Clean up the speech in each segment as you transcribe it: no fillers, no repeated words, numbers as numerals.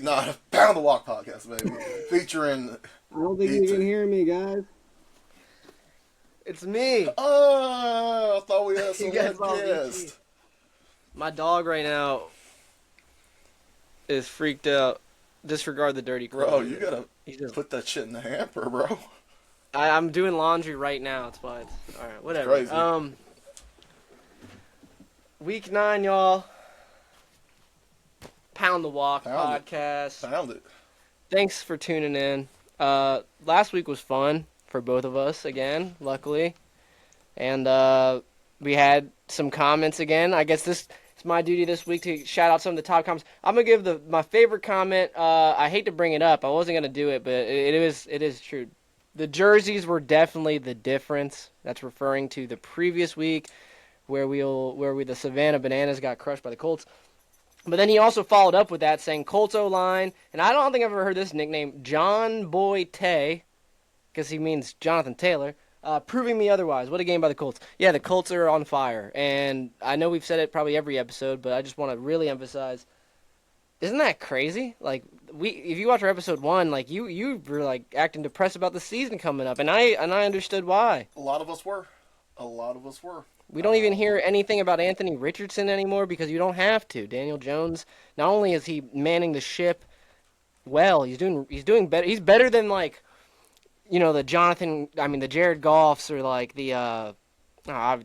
Pound the Walk podcast, baby, featuring. I don't think you can hear me, guys. It's me. Oh, I thought we had You some guys all guest. My dog right now is freaked out. Disregard the dirty clothes. Bro, you gotta He's just, put that shit in the hamper, bro. I'm doing laundry right now. It's fine. All right, whatever. Crazy. Week 9, y'all. Pound the Walk Pound it. podcast. Found it. Thanks for tuning in. Last week was fun for both of us again, luckily. And we had some comments again. I guess this is my duty this week to shout out some of the top comments. I'm going to give my favorite comment. I hate to bring it up. I wasn't going to do it, but it is true. The jerseys were definitely the difference. That's referring to the previous week where the Savannah Bananas got crushed by the Colts. But then he also followed up with that saying Colts O-line, and I don't think I've ever heard this nickname, John Boy Tay, because he means Jonathan Taylor, proving me otherwise. What a game by the Colts. Yeah, the Colts are on fire, and I know we've said it probably every episode, but I just want to really emphasize, isn't that crazy? Like, if you watch our episode 1, like, you were, like, acting depressed about the season coming up, and I understood why. A lot of us were. We don't even hear anything about Anthony Richardson anymore because you don't have to. Daniel Jones, not only is he manning the ship well, he's doing better. He's better than, like, the the Jared Goffs or like the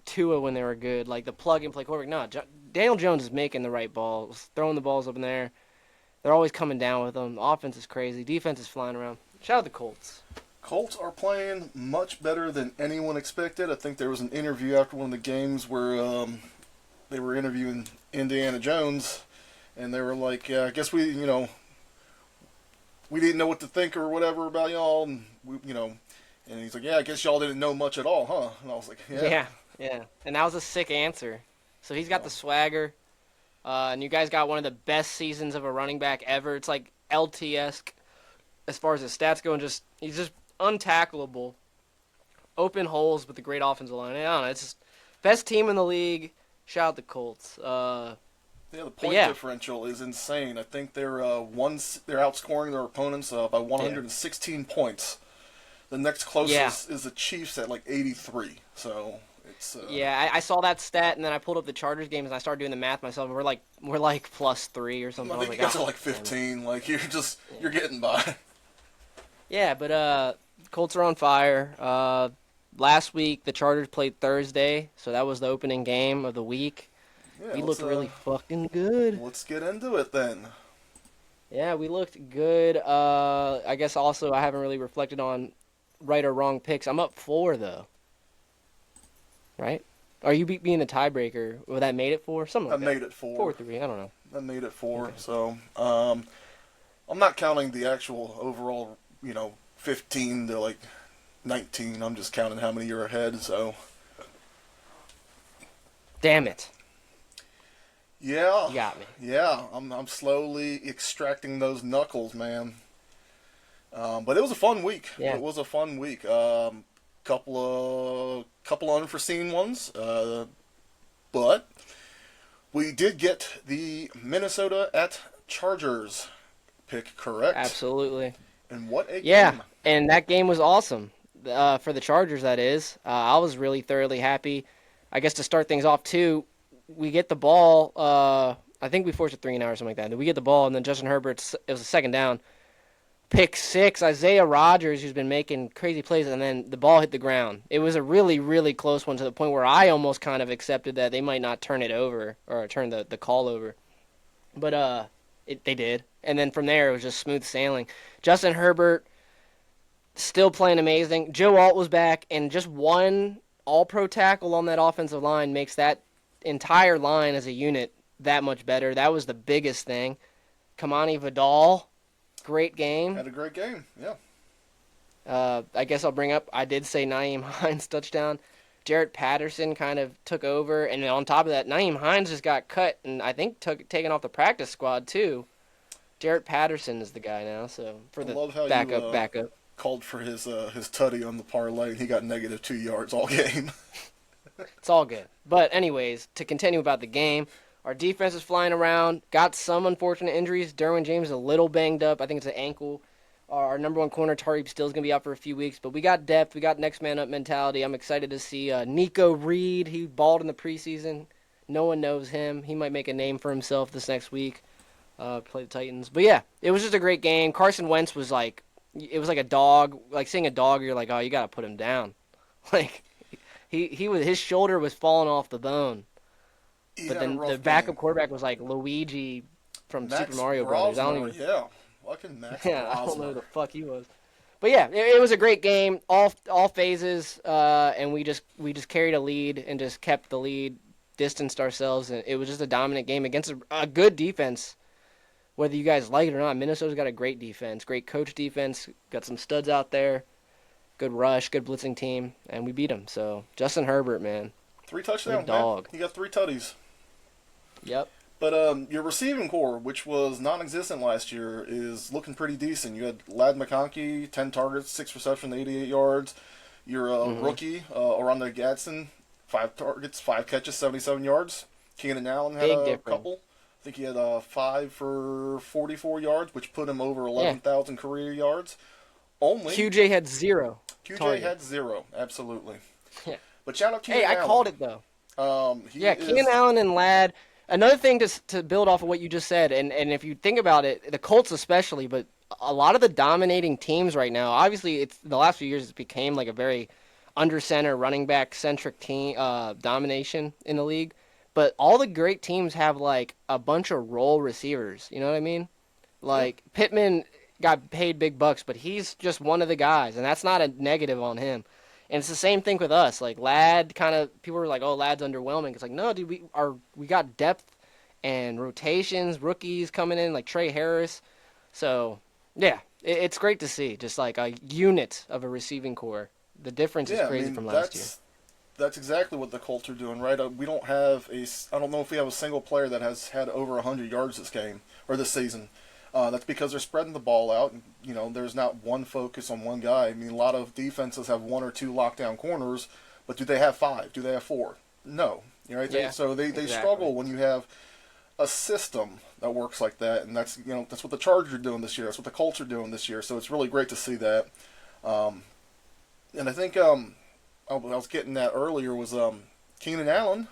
Tua when they were good, like the plug and play quarterback. No, Daniel Jones is making the right balls, throwing the balls up in there. They're always coming down with them. The offense is crazy. Defense is flying around. Shout out the Colts. Colts are playing much better than anyone expected. I think there was an interview after one of the games where they were interviewing Indiana Jones, and they were like, "Yeah, I guess we didn't know what to think or whatever about y'all." And and he's like, "Yeah, I guess y'all didn't know much at all, huh?" And I was like, "Yeah, yeah." And that was a sick answer. So he's got the swagger, and you guys got one of the best seasons of a running back ever. It's like LT-esque as far as his stats go, and he's just untackleable, open holes with the great offensive line. I don't know, it's just best team in the league. Shout out the Colts. The point differential is insane. I think they're outscoring their opponents by 116 points. The next closest is the Chiefs at like 83. So it's I saw that stat, and then I pulled up the Chargers games and I started doing the math myself. And we're like +3 or something. I think you guys are like 15. Like you're getting by. Yeah, but Colts are on fire. Last week, the Chargers played Thursday, so that was the opening game of the week. Yeah, we looked really fucking good. Let's get into it then. Yeah, we looked good. I guess also I haven't really reflected on right or wrong picks. I'm up 4, though. Right? Or you being the tiebreaker. Well, that made it 4? Something like that. I made it 4. 4-3, I don't know. I made it 4, okay. So I'm not counting the actual overall 15 to like 19. I'm just counting how many you're ahead. So. Damn it. Yeah. You got me. Yeah, I'm slowly extracting those knuckles, man. But it was a fun week. Yeah. It was a fun week. Couple unforeseen ones. But we did get the Minnesota at Chargers pick correct. Absolutely. And what a game. And that game was awesome for the Chargers, that is. I was really thoroughly happy. I guess to start things off, too, we get the ball. I think we forced a 3-and-out or something like that. Then we get the ball, and then Justin Herbert, it was a second down. Pick 6, Isaiah Rodgers, who's been making crazy plays, and then the ball hit the ground. It was a really, really close one to the point where I almost kind of accepted that they might not turn it over or turn the call over. But they did. And then from there, it was just smooth sailing. Justin Herbert still playing amazing. Joe Alt was back, and just one all-pro tackle on that offensive line makes that entire line as a unit that much better. That was the biggest thing. Kamani Vidal, great game. Had a great game, yeah. I guess I'll bring up, I did say Nyheim Hines touchdown. Jarrett Patterson kind of took over, and on top of that, Nyheim Hines just got cut, and I think taken off the practice squad too. Jarrett Patterson is the guy now, so for the backup. Called for his tutty on the parlay, and he got -2 yards all game. It's all good. But anyways, to continue about the game, Our defense is flying around. Got some unfortunate injuries. Derwin James is a little banged up. I think it's an ankle. Our number one corner, Tariq, still is going to be out for a few weeks. But we got depth. We got next man up mentality. I'm excited to see Nico Reed. He balled in the preseason. No one knows him. He might make a name for himself this next week. Play the Titans. But yeah, it was just a great game. Carson Wentz was like, it was like a dog. Like seeing a dog, you're like, oh, you got to put him down. Like, his shoulder was falling off the bone. But then the backup quarterback was like Luigi from Super Mario Brothers. I don't even. Yeah, fucking Max. Yeah, I don't know who the fuck he was. But yeah, it was a great game, all phases, and we just carried a lead and just kept the lead, distanced ourselves, and it was just a dominant game against a good defense. Whether you guys like it or not, Minnesota's got a great defense, great coach defense, got some studs out there, good rush, good blitzing team, and we beat them. So Justin Herbert, man, 3 touchdowns, dog. Man. He got 3 tutties. Yep. But your receiving core, which was non-existent last year, is looking pretty decent. You had Ladd McConkey, 10 targets, 6 receptions, 88 yards. Your rookie, Orlando Gadsden, 5 targets, 5 catches, 77 yards. Keenan Allen had a couple. I think he had 5 for 44 yards, which put him over 11,000 career yards. Only QJ had 0. QJ had 0, absolutely. Yeah. But shout out Keenan Allen. Hey, I called it though. Keenan Allen and Ladd. Another thing to build off of what you just said, and if you think about it, the Colts especially, but a lot of the dominating teams right now, obviously it's the last few years it became like a very under center, running back centric team domination in the league. But all the great teams have like a bunch of role receivers. You know what I mean? Like Pittman got paid big bucks, but he's just one of the guys, and that's not a negative on him. And it's the same thing with us. Like Ladd, kind of people were like, "Oh, Ladd's underwhelming." It's like, no, dude, we got depth and rotations, rookies coming in like Trey Harris. So yeah, it's great to see just like a unit of a receiving core. The difference is crazy from last year. That's exactly what the Colts are doing, right? We don't have I don't know if we have a single player that has had over 100 yards this game or this season. That's because they're spreading the ball out. And, you know, there's not one focus on one guy. I mean, a lot of defenses have 1 or 2 lockdown corners, but do they have 5? Do they have 4? No. You know, right? So they struggle when you have a system that works like that, and that's what the Chargers are doing this year. That's what the Colts are doing this year. So it's really great to see that. And I think I was getting that earlier was Keenan Allen.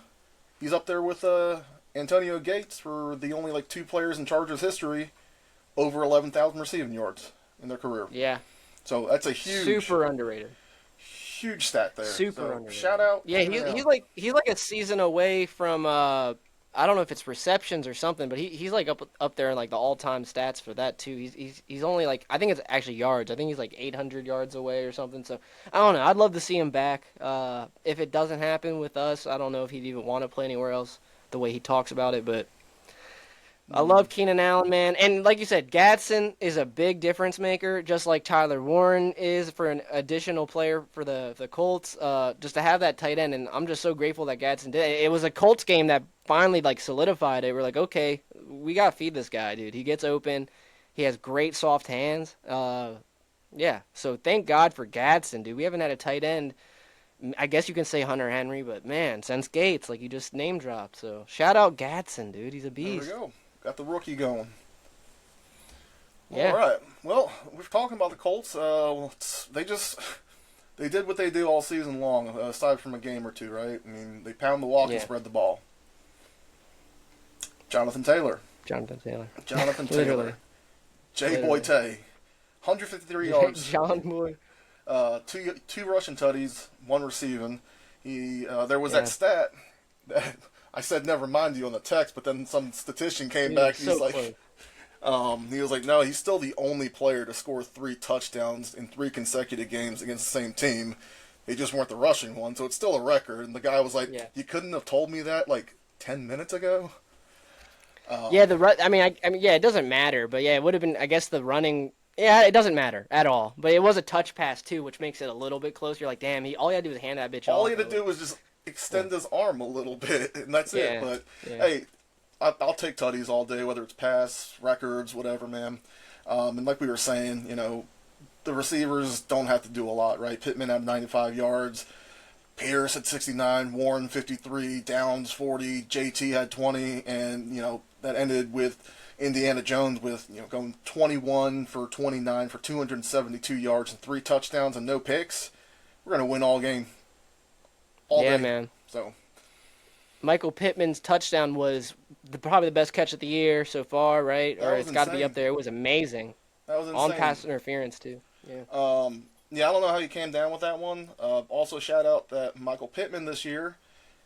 He's up there with Antonio Gates for the only like 2 players in Chargers history over 11,000 receiving yards in their career. Yeah. So that's a super underrated. Huge stat there. Super underrated. Shout out. Yeah, he's like a season away from I don't know if it's receptions or something, but he's like up there in like the all-time stats for that too. He's only like, I think it's actually yards. I think he's like 800 yards away or something. So I don't know. I'd love to see him back. If it doesn't happen with us, I don't know if he'd even want to play anywhere else the way he talks about it. But I love Keenan Allen, man. And like you said, Gadsden is a big difference maker, just like Tyler Warren is for an additional player for the Colts. Just to have that tight end, and I'm just so grateful that Gadsden did. It was a Colts game that finally like solidified it. We're like, okay, we gotta feed this guy, dude. He gets open. He has great soft hands. Yeah. So thank God for Gadsden, dude. We haven't had a tight end. I guess you can say Hunter Henry, but man, since Gates, like you just name dropped. So shout out Gadsden, dude. He's a beast. There we go. Got the rookie going. Yeah. All right. Well, we're talking about the Colts. They did what they do all season long, aside from a game or two, right? I mean, they pound the walk and spread the ball. Jonathan Taylor. Literally. Jay Boyte. 153 yards. John Boy. Two rushing tutties, 1 receiving. There was that stat that I said never mind you on the text, but then some statistician came back. He's like, he was like, no, he's still the only player to score 3 touchdowns in 3 consecutive games against the same team. They just weren't the rushing one, so it's still a record. And the guy was like, you couldn't have told me that like 10 minutes ago. It doesn't matter, but yeah, it would have been. I guess the running. Yeah, it doesn't matter at all. But it was a touch pass too, which makes it a little bit closer. You're like, damn, all he had to do was hand that bitch off. All he had to do was just extend his arm a little bit, and that's it. But hey, I'll take tutties all day, whether it's pass, records, whatever, man. And like we were saying, the receivers don't have to do a lot, right? Pittman had 95 yards. Pierce had 69, Warren 53, Downs 40, JT had 20, and that ended with Indiana Jones with going 21 for 29 for 272 yards and 3 touchdowns and no picks. We're gonna win all game. All yeah, day. man. So Michael Pittman's touchdown was probably the best catch of the year so far, right? Or it's got to be up there. It was amazing. That was insane. On pass interference too. Yeah. Yeah, I don't know how you came down with that one. Also, shout out that Michael Pittman this year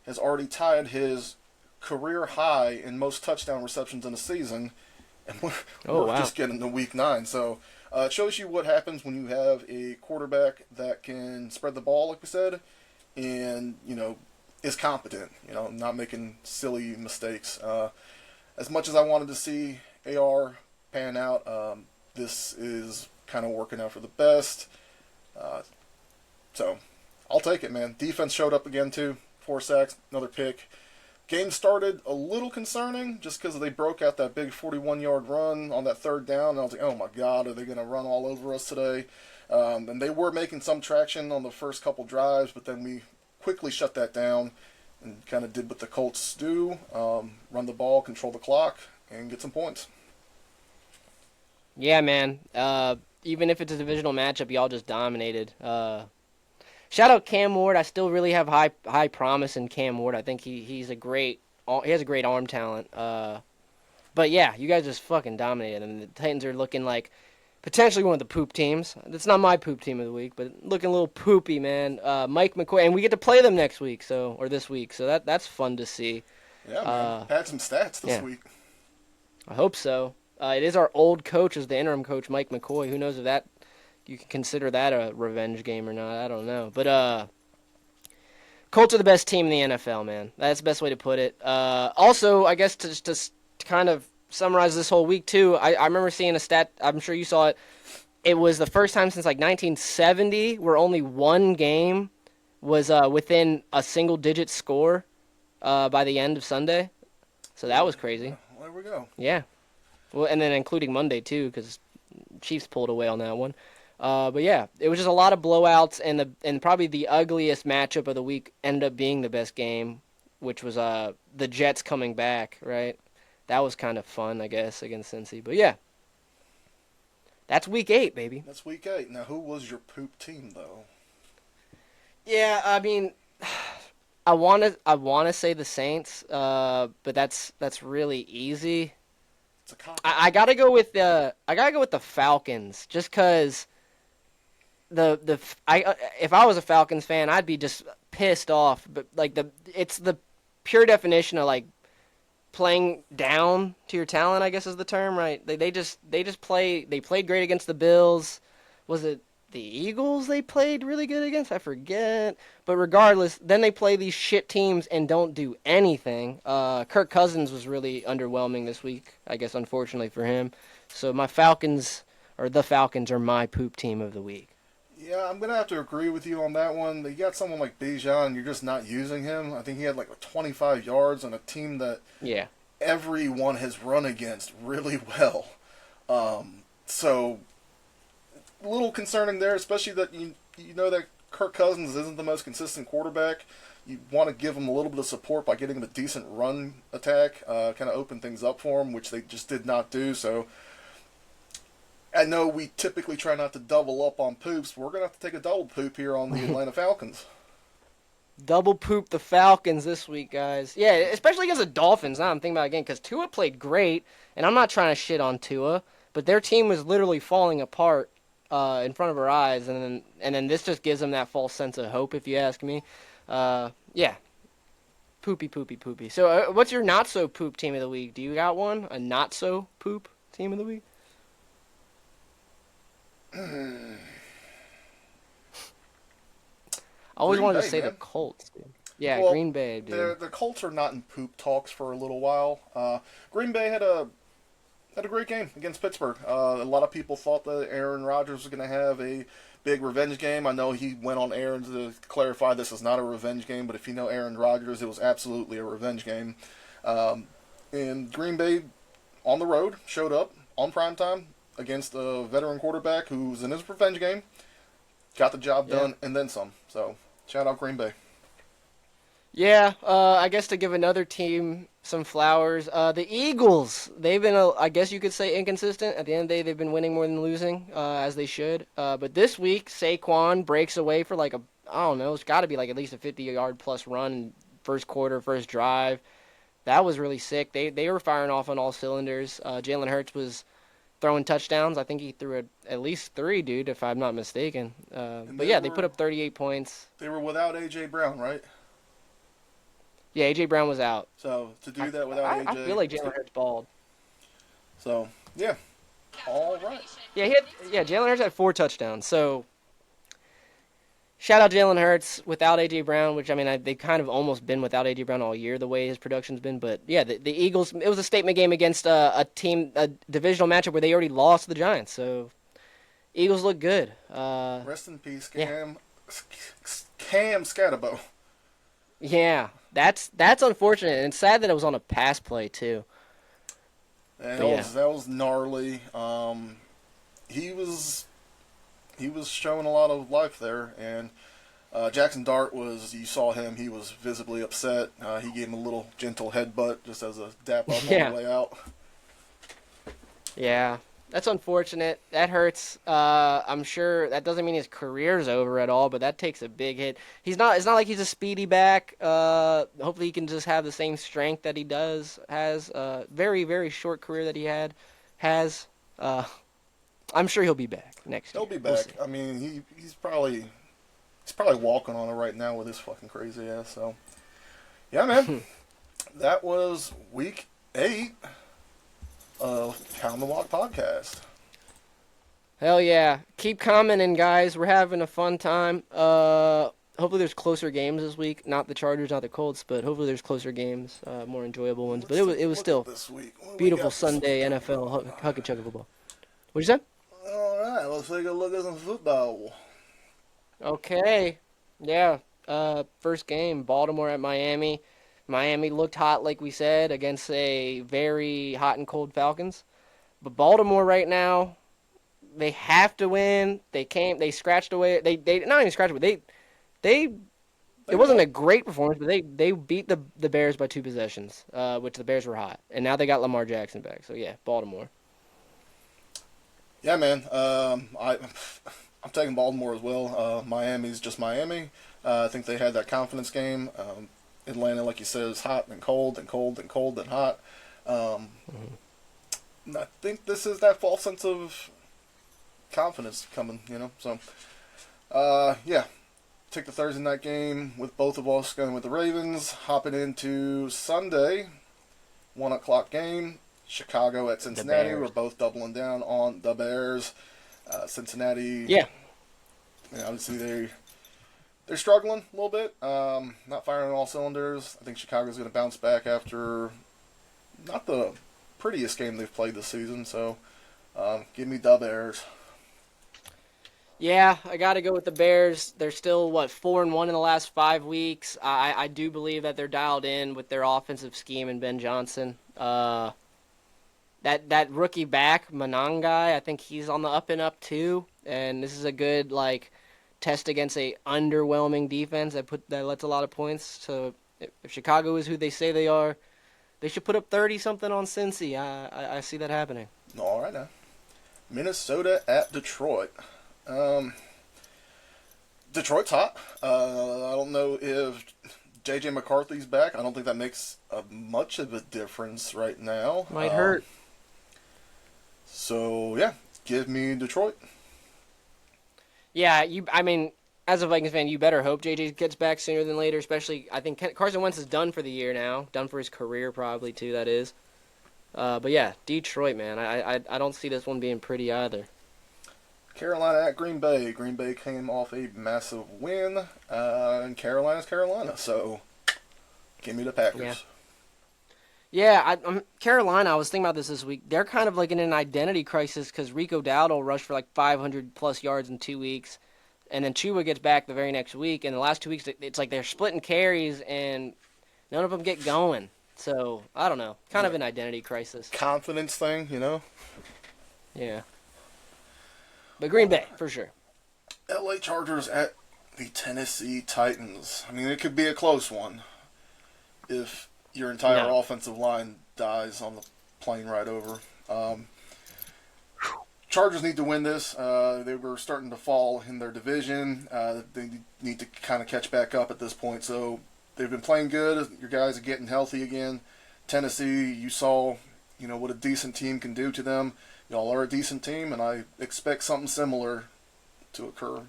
has already tied his career high in most touchdown receptions in a season, and we're just getting to week 9. So it shows you what happens when you have a quarterback that can spread the ball, like we said, and is competent. Not making silly mistakes. As much as I wanted to see AR pan out, this is kind of working out for the best. So I'll take it, man. Defense showed up again too. 4 sacks, another pick. Game started a little concerning just because they broke out that big 41-yard run on that 3rd down. And I was like, oh my God, are they going to run all over us today? And they were making some traction on the first couple drives, but then we quickly shut that down and kind of did what the Colts do, run the ball, control the clock, and get some points. Yeah, man. Even if it's a divisional matchup, y'all just dominated. Shout out Cam Ward. I still really have high promise in Cam Ward. I think he has a great arm talent. But yeah, you guys just fucking dominated, and the Titans are looking like potentially one of the poop teams. It's not my poop team of the week, but looking a little poopy, man. Mike McCoy, and we get to play them next week, or this week, so that's fun to see. Yeah, man. Had some stats this week. I hope so. It is our old coach as the interim coach, Mike McCoy. Who knows if that you can consider that a revenge game or not? I don't know. But Colts are the best team in the NFL, man. That's the best way to put it. Also, I guess to kind of summarize this whole week too, I remember seeing a stat. I'm sure you saw it. It was the first time since like 1970 where only one game was within a single-digit score by the end of Sunday. So that was crazy. Well, there we go. Yeah. Well, and then including Monday, too, because Chiefs pulled away on that one. But, yeah, it was just a lot of blowouts, and probably the ugliest matchup of the week ended up being the best game, which was the Jets coming back, right? That was kind of fun, I guess, against Cincy. But, yeah, that's week 8, baby. That's week 8. Now, who was your poop team, though? Yeah, I mean, I want to say the Saints, but that's really easy. I gotta go with the Falcons just because if I was a Falcons fan, I'd be just pissed off. But like it's the pure definition of like playing down to your talent, I guess is the term, right? They played great against the Bills. Was it the Eagles they played really good against? I forget. But regardless, then they play these shit teams and don't do anything. Kirk Cousins was really underwhelming this week, I guess, unfortunately for him. So the Falcons are my poop team of the week. Yeah, I'm going to have to agree with you on that one. You got someone like Bijan, you're just not using him. I think he had like 25 yards on a team that everyone has run against really well. So a little concerning there, especially that you know that Kirk Cousins isn't the most consistent quarterback. You want to give him a little bit of support by getting him a decent run attack, kind of open things up for him, which they just did not do. So I know we typically try not to double up on poops, but we're going to have to take a double poop here on the Atlanta Falcons. Double poop the Falcons this week, guys. Yeah, especially against the Dolphins. Now I'm thinking about it again because Tua played great, and I'm not trying to shit on Tua, but their team was literally falling apart in front of our eyes, and then this just gives them that false sense of hope, if you ask me. Yeah, poopy. So, what's your not so poop team of the week? Do you got one? A not so poop team of the week? I always wanted to say the Colts, dude. Yeah, well, Green Bay, dude. The Colts are not in poop talks for a little while. Green Bay had a great game against Pittsburgh. A lot of people thought that Aaron Rodgers was going to have a big revenge game. I know he went on air to clarify this is not a revenge game, but if you know Aaron Rodgers, it was absolutely a revenge game. And Green Bay, on the road, showed up on primetime against a veteran quarterback who was in his revenge game, got the job done, and then some. So, shout out Green Bay. Yeah, I guess to give another team some flowers, the Eagles. They've been, I guess you could say, inconsistent. At the end of the day, they've been winning more than losing, as they should. But this week, Saquon breaks away for like I don't know, it's got to be like at least a 50-yard plus run first quarter, first drive. That was really sick. They were firing off on all cylinders. Jalen Hurts was throwing touchdowns. I think he threw at least 3, dude, if I'm not mistaken. But yeah, they put up 38 points. They were without A.J. Brown, right? Yeah, A.J. Brown was out. So to do that without A.J. I feel like Jalen Hurts balled. So, yeah. All right. Yeah, Jalen Hurts had 4 touchdowns. So shout out Jalen Hurts without A.J. Brown, which, I mean, they've kind of almost been without A.J. Brown all year, the way his production's been. But, yeah, the Eagles, it was a statement game against a divisional matchup where they already lost to the Giants. So, Eagles look good. Rest in peace, Cam Scatterbo. Yeah, that's unfortunate. And it's sad that it was on a pass play, too. And that was gnarly. He was showing a lot of life there, and Jackson Dart you saw him, he was visibly upset. He gave him a little gentle headbutt just as a dap up on the way out. Yeah, that's unfortunate. That hurts. I'm sure that doesn't mean his career's over at all, but that takes a big hit. It's not like he's a speedy back. Hopefully he can just have the same strength that he has. Very, very short career that he has. I'm sure he'll be back next year. He'll be back. I mean, he's probably walking on it right now with his fucking crazy ass. So, yeah, man, that was week 8 of Pound the Walk podcast. Hell yeah! Keep commenting, guys. We're having a fun time. Hopefully there's closer games this week. Not the Chargers, not the Colts, but hopefully there's closer games, more enjoyable ones. But it was still beautiful Sunday NFL hucky chucky football. What'd you say? All right, let's take a look at some football. Okay. Yeah. First game, Baltimore at Miami. Miami looked hot, like we said, against a very hot and cold Falcons. But Baltimore right now, they have to win. They scratched away. They not even scratched away. It wasn't a great performance, but they beat the Bears by 2 possessions, which the Bears were hot. And now they got Lamar Jackson back. So yeah, Baltimore. Yeah, man. I'm taking Baltimore as well. Miami's just Miami. I think they had that confidence game. Atlanta, like you said, is hot and cold and cold and cold and hot. I think this is that false sense of confidence coming, So, yeah. Take the Thursday night game with both of us going with the Ravens. Hopping into Sunday, 1 o'clock game. Chicago at Cincinnati. We're both doubling down on the Bears. Cincinnati. Yeah. Obviously they're struggling a little bit. Not firing on all cylinders. I think Chicago's going to bounce back after not the prettiest game they've played this season. So, give me the Bears. Yeah, I got to go with the Bears. They're still 4-1 in the last 5 weeks. I do believe that they're dialed in with their offensive scheme and Ben Johnson. That rookie back, Monangai, I think he's on the up and up too. And this is a good test against a underwhelming defense that lets a lot of points. So if Chicago is who they say they are, they should put up 30-something on Cincy. I see that happening. All right now. Minnesota at Detroit. Detroit's hot. I don't know if J.J. McCarthy's back. I don't think that makes much of a difference right now. Might hurt. So, yeah, give me Detroit. Yeah, as a Vikings fan, you better hope J.J. gets back sooner than later, especially, I think Carson Wentz is done for the year now. Done for his career, probably, too, that is. But, yeah, Detroit, man. I don't see this one being pretty either. Carolina at Green Bay. Green Bay came off a massive win, and Carolina's Carolina. So, give me the Packers. Yeah, Carolina, I was thinking about this week. They're kind of in an identity crisis because Rico Dowdle rushed for 500-plus yards in 2 weeks, and then Chuba gets back the very next week. And the last 2 weeks, it's they're splitting carries, and none of them get going. So, I don't know. Kind of an identity crisis. Confidence thing, Yeah. But Green Bay, for sure. LA Chargers at the Tennessee Titans. I mean, it could be a close one. if your entire No. offensive line dies on the plane ride over. Chargers need to win this. They were starting to fall in their division. They need to kind of catch back up at this point. So they've been playing good. Your guys are getting healthy again. Tennessee, you saw, what a decent team can do to them. Y'all are a decent team, and I expect something similar to occur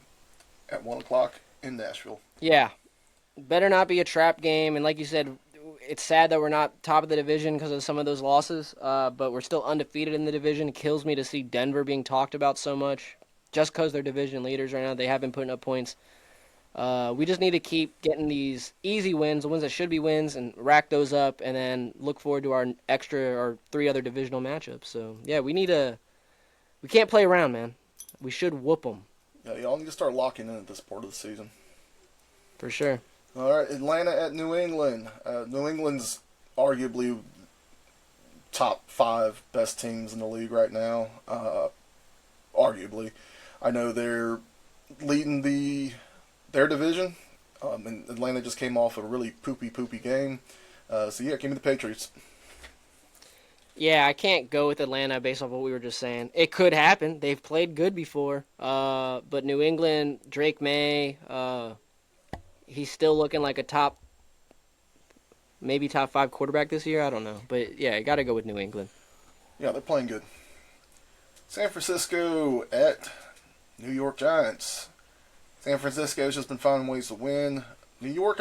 at 1 o'clock in Nashville. Yeah. Better not be a trap game. And like you said, it's sad that we're not top of the division because of some of those losses, but we're still undefeated in the division. It kills me to see Denver being talked about so much just because they're division leaders right now. They have been putting up points. We just need to keep getting these easy wins, the ones that should be wins, and rack those up, and then look forward to our extra or 3 other divisional matchups. So, yeah, we can't play around, man. We should whoop them. Yeah, y'all need to start locking in at this part of the season. For sure. All right, Atlanta at New England. New England's arguably top 5 best teams in the league right now. Arguably. I know they're leading their division, and Atlanta just came off a really poopy game. So, yeah, give me the Patriots. Yeah, I can't go with Atlanta based off what we were just saying. It could happen. They've played good before. But New England, Drake May, he's still looking like a maybe top 5 quarterback this year. I don't know. But, yeah, I got to go with New England. Yeah, they're playing good. San Francisco at New York Giants. San Francisco's just been finding ways to win. New York,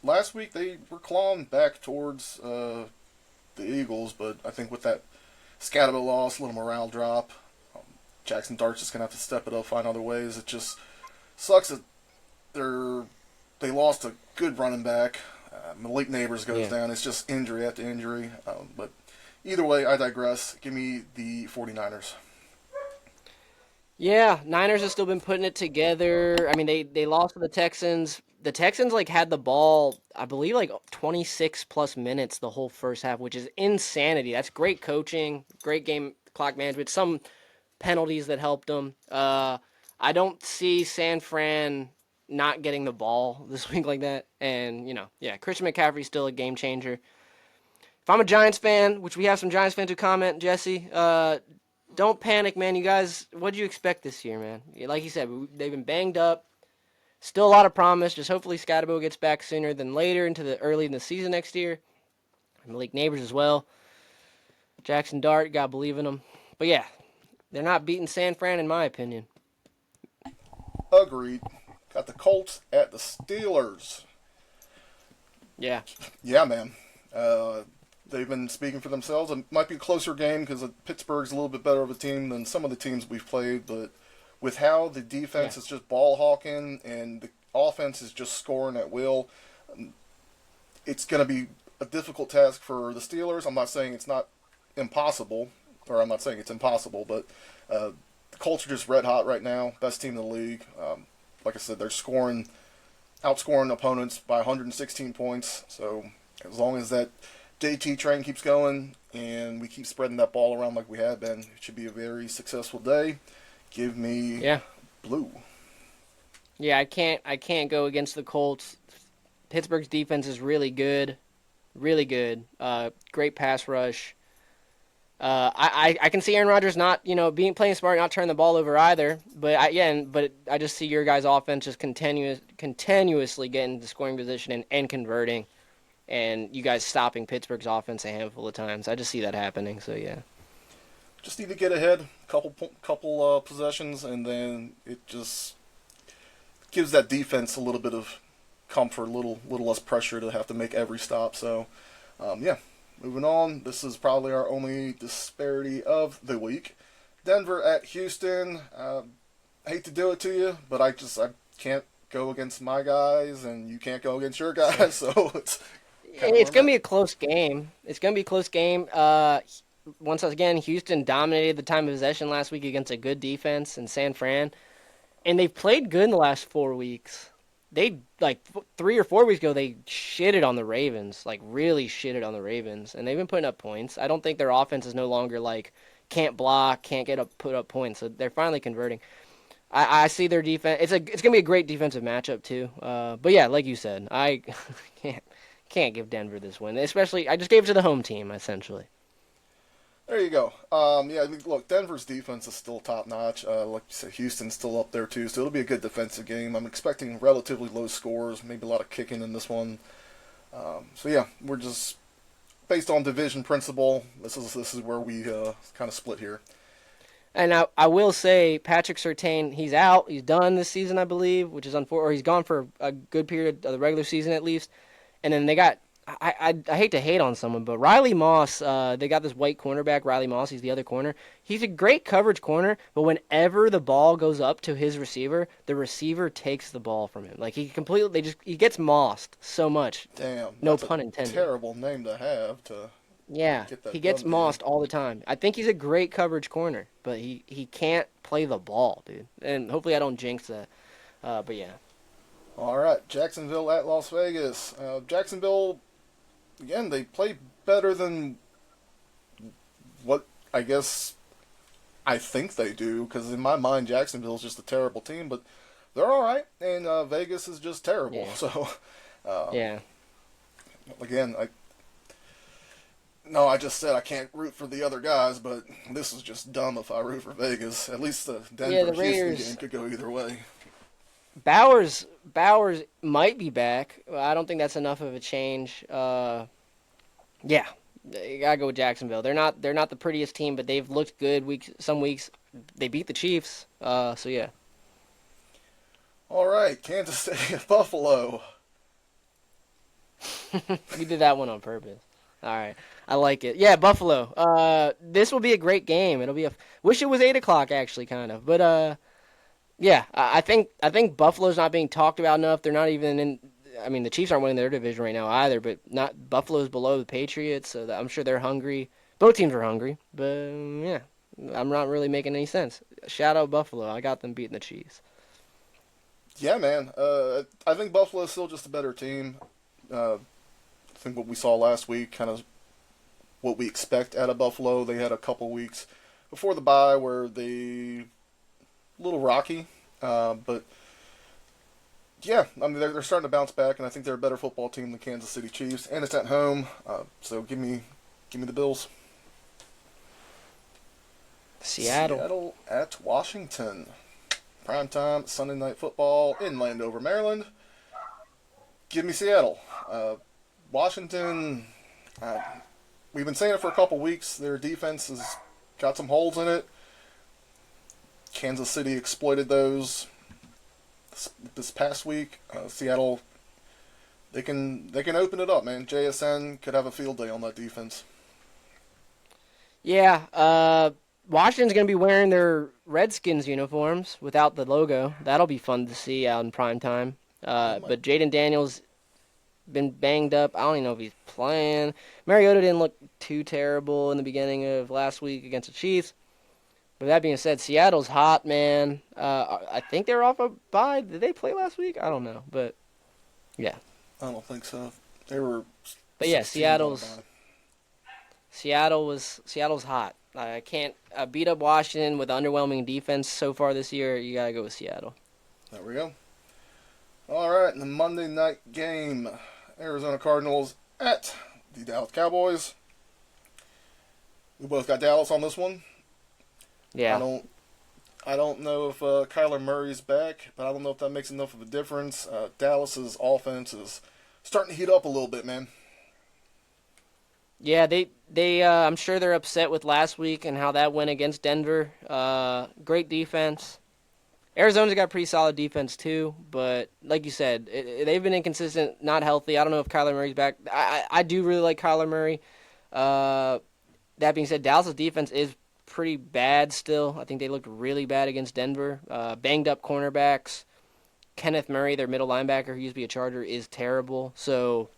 last week they were clawing back towards the Eagles, but I think with that Scatterbo loss, a little morale drop, Jackson Dart's just going to have to step it up, find other ways. It just sucks that they lost a good running back. Malik Neighbors goes down. It's just injury after injury. But either way, I digress. Give me the 49ers. Yeah, Niners have still been putting it together. They lost to the Texans. The Texans had the ball, I believe 26 plus minutes the whole first half, which is insanity. That's great coaching, great game clock management, some penalties that helped them. I don't see San Fran not getting the ball this week like that. And, Christian McCaffrey's still a game changer. If I'm a Giants fan, which we have some Giants fans who comment, Jesse, don't panic, man. You guys, what do you expect this year, man? Like you said, they've been banged up. Still a lot of promise. Just hopefully Scatterbo gets back sooner than later into early in the season next year. And Malik Neighbors as well. Jackson Dart, gotta believe in them. But yeah, they're not beating San Fran in my opinion. Agreed. Got the Colts at the Steelers. Yeah. Yeah, man. They've been speaking for themselves. It might be a closer game because Pittsburgh's a little bit better of a team than some of the teams we've played, but with how the defense is just ball hawking and the offense is just scoring at will, it's going to be a difficult task for the Steelers. I'm not saying it's not impossible, or I'm not saying it's impossible, but the Colts are just red hot right now. Best team in the league. Like I said, they're outscoring opponents by 116 points. So as long as that JT train keeps going and we keep spreading that ball around like we have been, it should be a very successful day. Give me blue. Yeah, I can't go against the Colts. Pittsburgh's defense is really good. Really good. Great pass rush. I can see Aaron Rodgers not, playing smart, not turning the ball over either. But I just see your guys' offense just continuously getting to scoring position and converting, and you guys stopping Pittsburgh's offense a handful of times. I just see that happening. So yeah. Just need to get ahead, couple possessions, and then it just gives that defense a little bit of comfort, a little less pressure to have to make every stop. So, moving on. This is probably our only disparity of the week. Denver at Houston. Hate to do it to you, but I can't go against my guys, and you can't go against your guys. So it's gonna be a close game. It's gonna be a close game. Once again, Houston dominated the time of possession last week against a good defense in San Fran, and they've played good in the last 4 weeks. They 3 or 4 weeks ago they shitted on the Ravens, really shitted on the Ravens, and they've been putting up points. I don't think their offense is no longer can't block, can't put up points. So they're finally converting. I see their defense. It's gonna be a great defensive matchup too. But yeah, like you said, I can't give Denver this win. Especially, I just gave it to the home team essentially. There you go. Yeah, I mean, look, Denver's defense is still top notch. Like you said, Houston's still up there too, so it'll be a good defensive game. I'm expecting relatively low scores, maybe a lot of kicking in this one. So yeah, we're just based on division principle. This is where we kind of split here. And I will say, Patrick Surtain, he's out. He's done this season, I believe, which is unfortunate. Or he's gone for a good period of the regular season at least. And then they got, I hate to hate on someone, but Riley Moss, they got this white cornerback, Riley Moss. He's the other corner. He's a great coverage corner, but whenever the ball goes up to his receiver, the receiver takes the ball from him. Like, he gets mossed so much. Damn. No pun intended. Terrible name to have to. Yeah, he gets mossed all the time. I think he's a great coverage corner, but he can't play the ball, dude. And hopefully I don't jinx that. But yeah. All right, Jacksonville at Las Vegas. Jacksonville, again, they play better than what I guess I think they do, because in my mind, Jacksonville's just a terrible team, but they're all right, and Vegas is just terrible. Yeah. So, Yeah. Again, I just said I can't root for the other guys, but this is just dumb if I root for Vegas. At least the Denver Houston game could go either way. Bowers might be back. I don't think that's enough of a change. Yeah, you gotta go with Jacksonville. They're not the prettiest team, but they've looked good some weeks. They beat the Chiefs. So yeah. All right, Kansas City at Buffalo. You did that one on purpose. All right, I like it. Yeah, Buffalo. This will be a great game. Wish it was 8:00 actually, kind of. But yeah, I think Buffalo's not being talked about enough. They're not even in. I mean, the Chiefs aren't winning their division right now either. But Buffalo's below the Patriots, so I'm sure they're hungry. Both teams are hungry, but yeah, I'm not really making any sense. Shout out Buffalo. I got them beating the Chiefs. Yeah, man. I think Buffalo is still just a better team. I think what we saw last week, kind of what we expect out of Buffalo. They had a couple weeks before the bye where they a little rocky, but yeah, I mean they're starting to bounce back, and I think they're a better football team than Kansas City Chiefs, and it's at home. So give me the Bills. Seattle at Washington. Primetime Sunday Night Football in Landover, Maryland. Give me Seattle. Washington, we've been saying it for a couple weeks. Their defense has got some holes in it. Kansas City exploited those this past week. Seattle, they can open it up, man. JSN could have a field day on that defense. Yeah, Washington's going to be wearing their Redskins uniforms without the logo. That'll be fun to see out in prime time. But Jaden Daniels been banged up. I don't even know if he's playing. Mariota didn't look too terrible in the beginning of last week against the Chiefs. But that being said, Seattle's hot, man. I think they're off a bye. Did they play last week? I don't know, but yeah. I don't think so. They were. But yeah, Seattle's hot. I can't beat up Washington with underwhelming defense so far this year. You gotta go with Seattle. There we go. All right, the Monday night game, Arizona Cardinals at the Dallas Cowboys. We both got Dallas on this one. Yeah. I don't know if Kyler Murray's back, but I don't know if that makes enough of a difference. Dallas's offense is starting to heat up a little bit, man. Yeah, they I'm sure they're upset with last week and how that went against Denver. Great defense. Arizona's got pretty solid defense too, but like you said, they've been inconsistent, not healthy. I don't know if Kyler Murray's back. I do really like Kyler Murray. That being said, Dallas' defense is pretty bad still. I think they looked really bad against Denver. Banged up cornerbacks. Kenneth Murray, their middle linebacker, who used to be a Charger, is terrible. So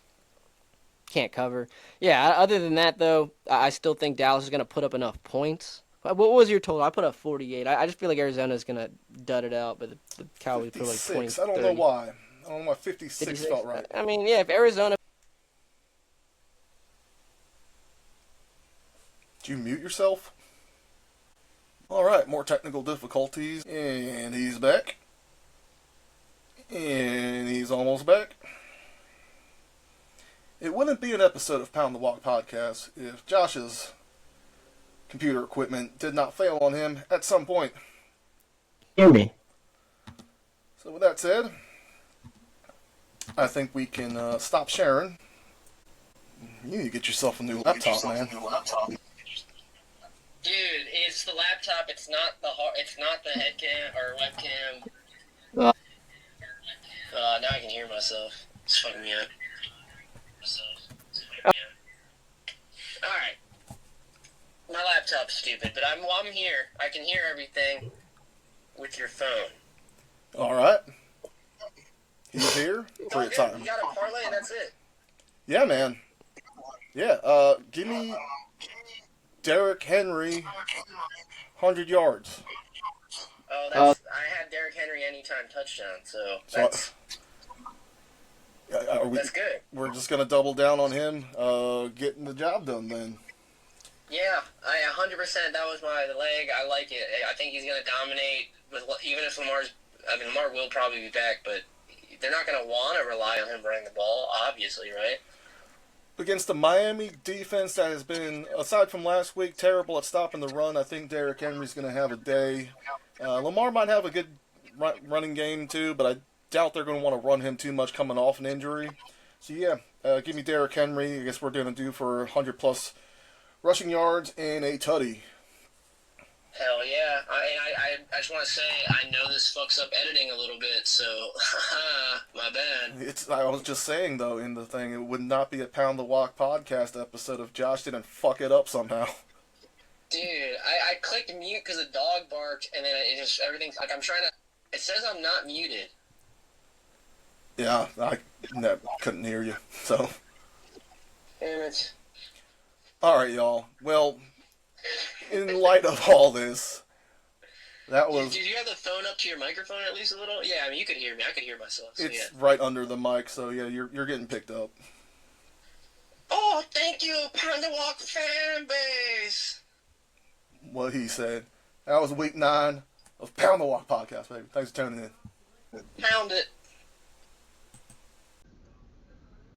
can't cover. Yeah, other than that, though, I still think Dallas is going to put up enough points. What was your total? I put up 48. I just feel like Arizona's going to dud it out, but the Cowboys put like 20. I don't know why. I don't know why 56 felt right. I mean, yeah, if Arizona... Did you mute yourself? All right, more technical difficulties. And he's back. And he's almost back. It wouldn't be an episode of Pound the Walk podcast if Josh's computer equipment did not fail on him at some point. Hear me. So with that said, I think we can stop sharing. You need to get yourself a new laptop, man. Dude, it's the laptop. It's not the head cam or webcam. Now I can hear myself. It's fucking me up. Alright. My laptop's stupid, but I'm here. I can hear everything with your phone. Alright. He's here for your time. You got a parlay and that's it. Yeah, man. Yeah, give me Derrick Henry 100 yards. Oh, I had Derrick Henry anytime touchdown, so that's good. We're just going to double down on him getting the job done then. Yeah, 100%. That was my leg. I like it. I think he's going to dominate, even if Lamar will probably be back, but they're not going to want to rely on him running the ball, obviously, right? Against the Miami defense that has been, aside from last week, terrible at stopping the run, I think Derrick Henry's going to have a day. Lamar might have a good running game too, but I doubt they're going to want to run him too much coming off an injury. So yeah, give me Derrick Henry. I guess we're going to do for 100+ rushing yards and a tutty. Hell yeah. I just want to say, I know this fucks up editing a little bit, so my bad. I was just saying, though, in the thing, it would not be a Pound the Walk podcast episode if Josh didn't fuck it up somehow. Dude, I clicked mute because the dog barked, and then it just, everything's, like, I'm trying to, it says I'm not muted. Yeah, I couldn't hear you, so. Damn it. Alright, y'all. Well, in light of all this, that was... Did you have the phone up to your microphone at least a little? Yeah, I mean, you could hear me. I could hear myself. So it's right under the mic, so yeah, you're getting picked up. Oh, thank you, Pound the Walk fan base! What he said. That was week 9 of Pound the Walk podcast, baby. Thanks for tuning in. Pound it.